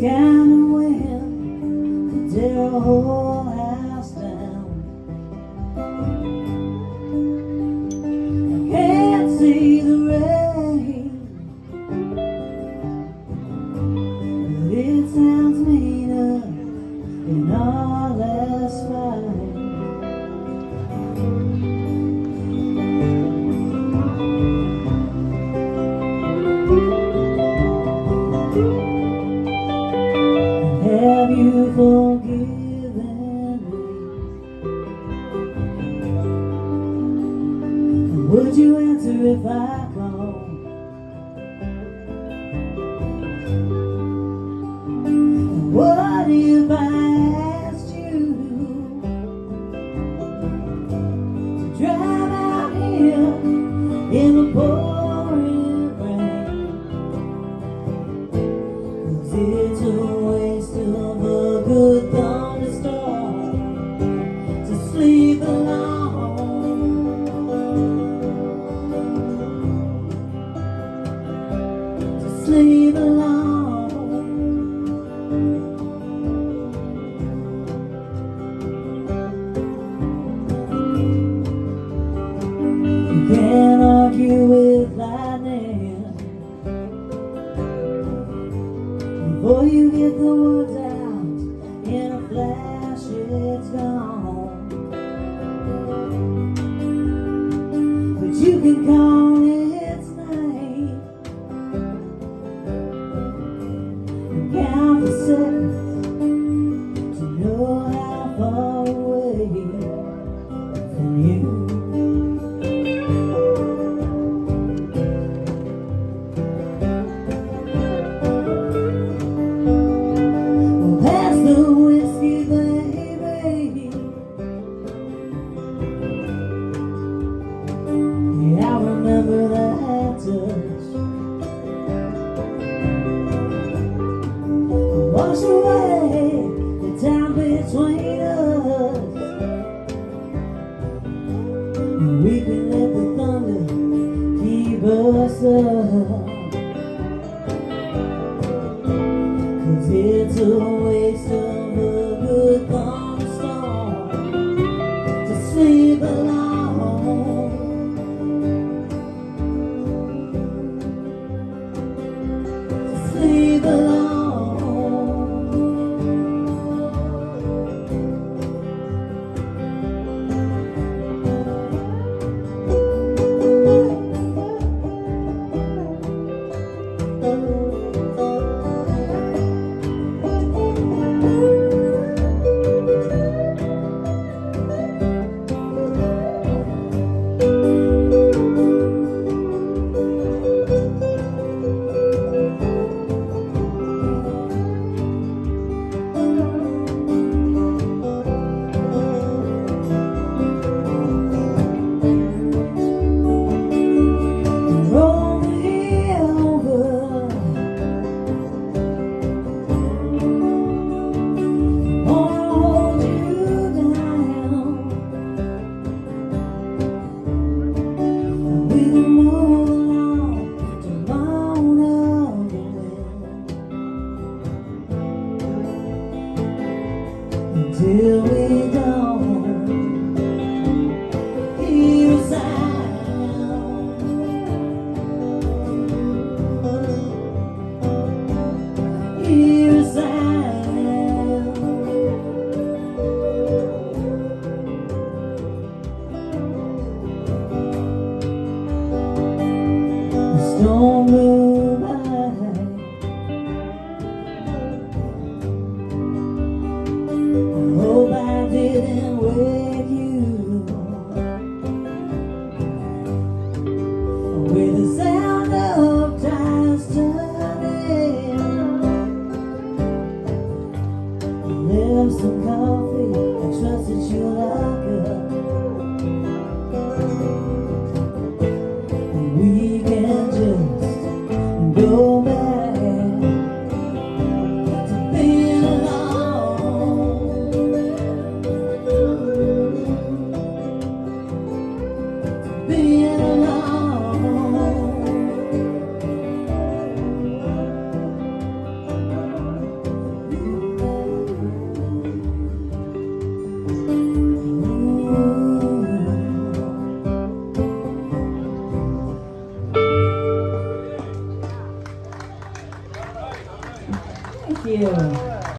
kind of wind could tear a whole house down. I can't see the rain, but it sounds meaner than all that's fine. Have you forgiven me? Would you answer if I called? What if I asked you to drive out here in the pouring rain? 'Cause it's a waste of a good thunderstorm to sleep alone, to sleep alone. You can't argue with lightning before you get the words out. In a flash it's gone. But you can call its name and count the seconds to know how far away from you. Well, that's the whiskey, baby. Yeah, I remember that touch. Wash away the time between us, and we can let the thunder keep us up. 'Cause it's a waste of a good thunderstorm to sleep alone, to sleep alone. Roll me over, wanna hold you down, and we can move along to moan of the wind until we don't hear a sound, hear a sound. The storm blew by. I hope I didn't wake you with the sound of tires turning. Left some coffee, I trust that you like it. And we can just go back to being alone, to being alone.